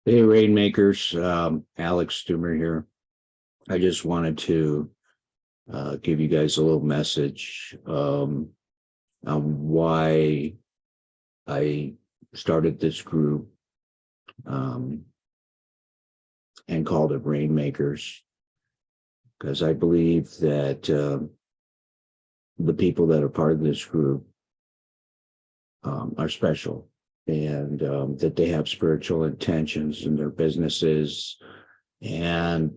Hey, Rainmakers, Alex Stuehmer here. I just wanted to give you guys a little message on why I started this group um, and called it Rainmakers, because I believe that the people that are part of this group are special and that they have spiritual intentions in their businesses. And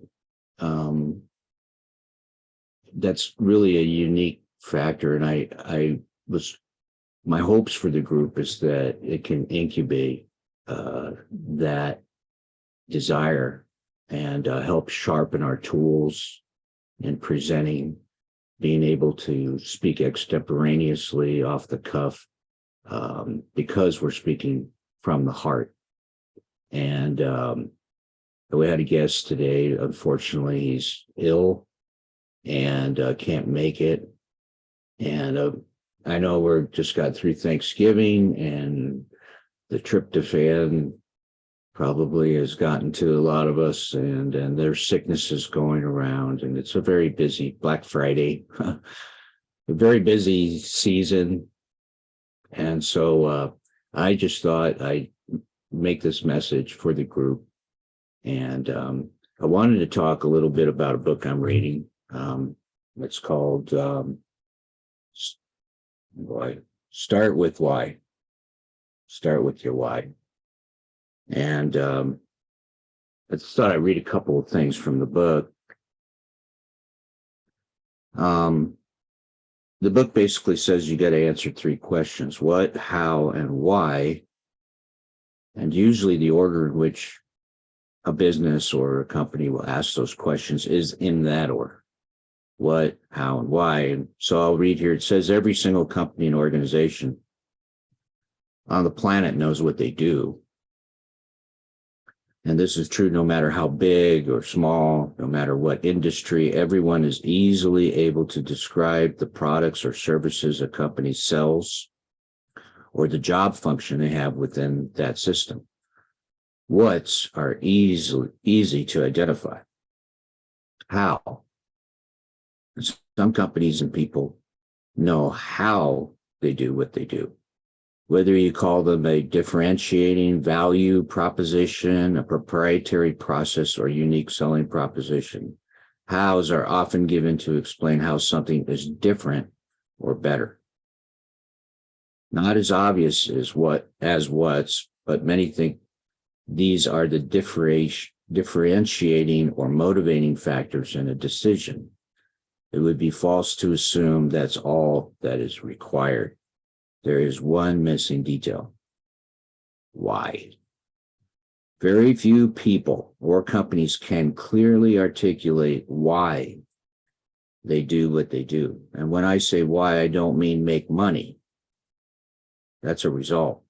um, that's really a unique factor. And my hopes for the group is that it can incubate that desire and help sharpen our tools in presenting, being able to speak extemporaneously off the cuff, because we're speaking from the heart. And we had a guest today. Unfortunately, he's ill and can't make it. And I know we're just got through Thanksgiving, and the tryptophan probably has gotten to a lot of us, and there's sicknesses going around, and it's a very busy Black Friday, a very busy season. And so I just thought I'd make this message for the group. And I wanted to talk a little bit about a book I'm reading. It's called Start with Why. Start with your why. And I thought I'd read a couple of things from the book. The book basically says you got to answer three questions: what, how, and why. And usually the order in which a business or a company will ask those questions is in that order: what, how, and why. And so I'll read here. It says every single company and organization on the planet knows what they do. And this is true no matter how big or small, no matter what industry. Everyone is easily able to describe the products or services a company sells or the job function they have within that system. What's are easy to identify. How? Some companies and people know how they do what they do. Whether you call them a differentiating value proposition, a proprietary process, or unique selling proposition, hows are often given to explain how something is different or better. Not as obvious as what's, but many think these are the differentiating or motivating factors in a decision. It would be false to assume that's all that is required. There is one missing detail: why. Very few people or companies can clearly articulate why they do what they do. And when I say why, I don't mean make money. That's a result.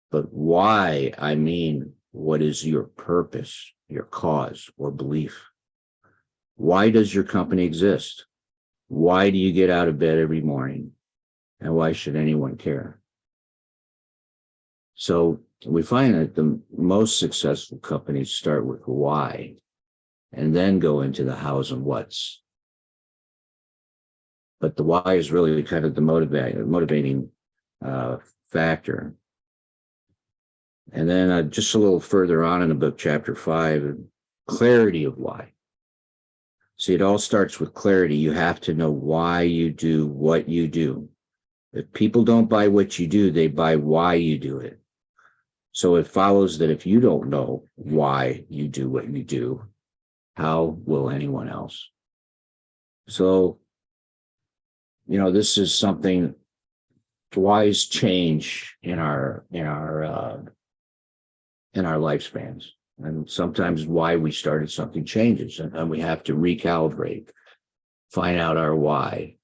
But why, I mean, what is your purpose, your cause, or belief? Why does your company exist? Why do you get out of bed every morning? And why should anyone care? So we find that the most successful companies start with why and then go into the hows and whats. But the why is really kind of the motivating factor. And then just a little further on in the book, chapter 5, clarity of why. See, it all starts with clarity. You have to know why you do what you do. If people don't buy what you do, they buy why you do it. So it follows that if you don't know why you do what you do, how will anyone else? So, this is something, whys change in our lifespans. And sometimes why we started something changes, and we have to recalibrate, find out our why.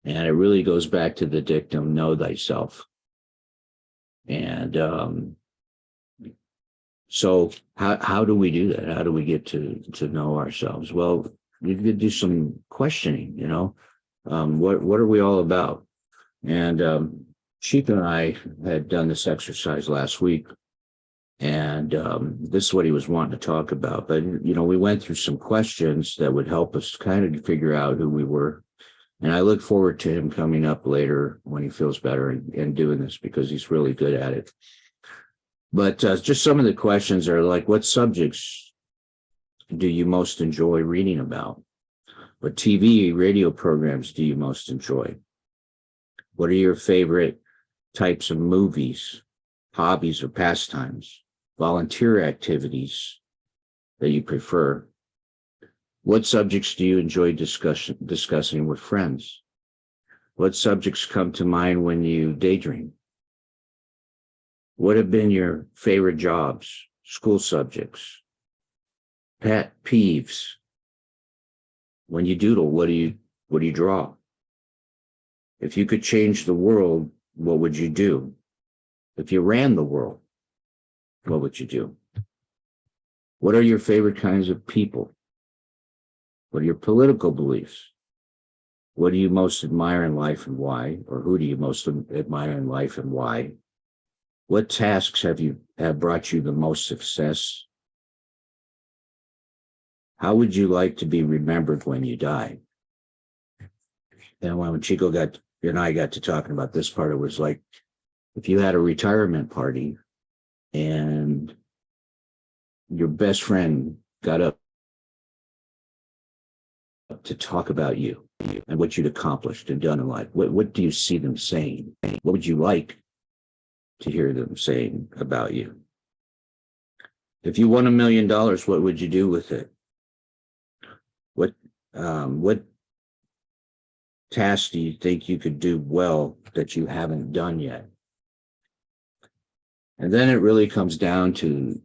And it really goes back to the dictum, know thyself. And so how do we do that? How do we get to know ourselves? Well, you could do some questioning, what are we all about? And Sheikha and I had done this exercise last week. And this is what he was wanting to talk about. But, we went through some questions that would help us kind of figure out who we were. And I look forward to him coming up later when he feels better and doing this, because he's really good at it. But just some of the questions are like, what subjects do you most enjoy reading about? What TV, radio programs do you most enjoy? What are your favorite types of movies, hobbies, or pastimes? Volunteer activities that you prefer? What subjects do you enjoy discussing with friends? What subjects come to mind when you daydream? What have been your favorite jobs, school subjects, pet peeves? When you doodle, what do you draw? If you could change the world, what would you do? If you ran the world, what would you do? What are your favorite kinds of people? What are your political beliefs? What do you most admire in life and why? Or who do you most admire in life and why? What tasks have brought you the most success? How would you like to be remembered when you die? And when Chico and I got to talking about this part, it was like, if you had a retirement party and your best friend got up to talk about you and what you'd accomplished and done in life, what do you see them saying? What would you like to hear them saying about you? If you won $1 million, what would you do with it? What tasks do you think you could do well that you haven't done yet? And then it really comes down to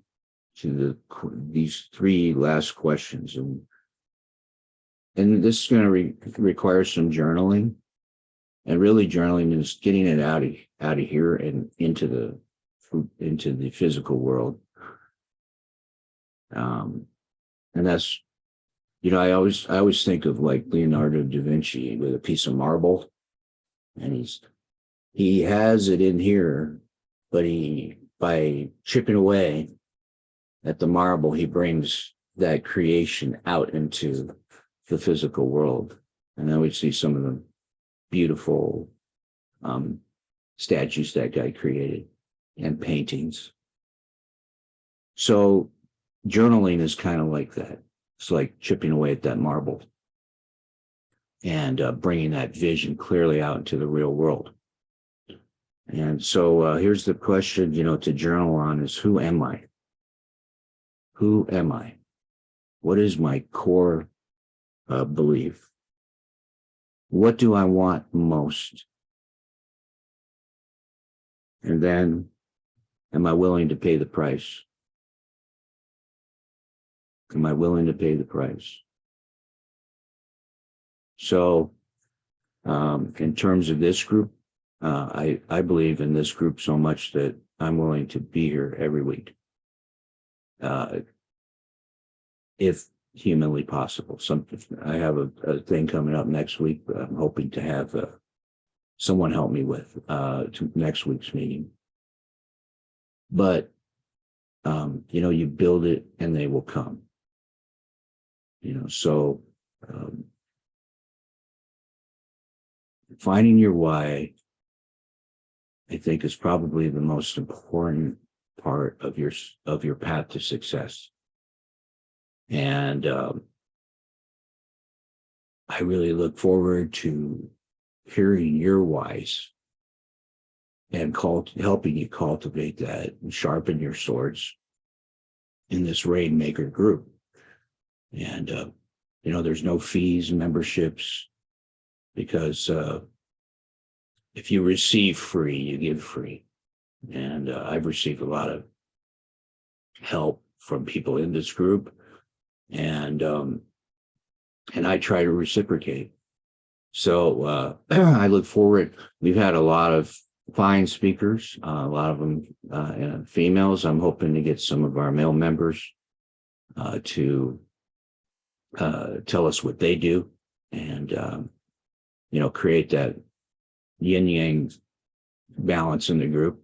these three last questions, and this is going to require some journaling. And really, journaling is getting it out of here and into the physical world. And that's, I always think of like Leonardo da Vinci with a piece of marble, and he has it in here, but by chipping away at the marble, he brings that creation out into the physical world. And I would see some of the beautiful statues that guy created and paintings. So journaling is kind of like that. It's like chipping away at that marble and bringing that vision clearly out into the real world. And so here's the question, to journal on is, who am I? Who am I? What is my core belief? What do I want most? And then, am I willing to pay the price? Am I willing to pay the price? So, in terms of this group, I believe in this group so much that I'm willing to be here every week, if humanly possible. I have a thing coming up next week that I'm hoping to have someone help me with to next week's meeting. But you build it and they will come. So finding your why, I think, is probably the most important part of your path to success. And I really look forward to hearing your whys and helping you cultivate that and sharpen your swords in this RainMaker group. And there's no fees, memberships, because if you receive free, you give free. And I've received a lot of help from people in this group, and I try to reciprocate. So I look forward. We've had a lot of fine speakers, a lot of them females. I'm hoping to get some of our male members to tell us what they do, and create that yin yang balance in the group.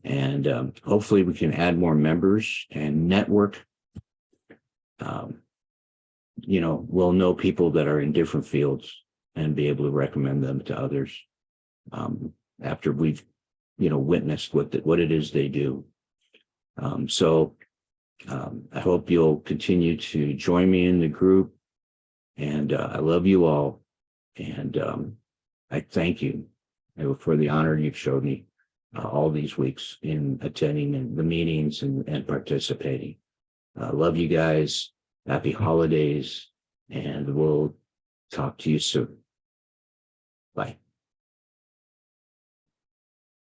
And hopefully we can add more members and network. We'll know people that are in different fields and be able to recommend them to others after we've, witnessed what it is they do. So I hope you'll continue to join me in the group. And I love you all. And I thank you for the honor you've showed me all these weeks in attending the meetings and participating. Love you guys. Happy holidays. And we'll talk to you soon. Bye.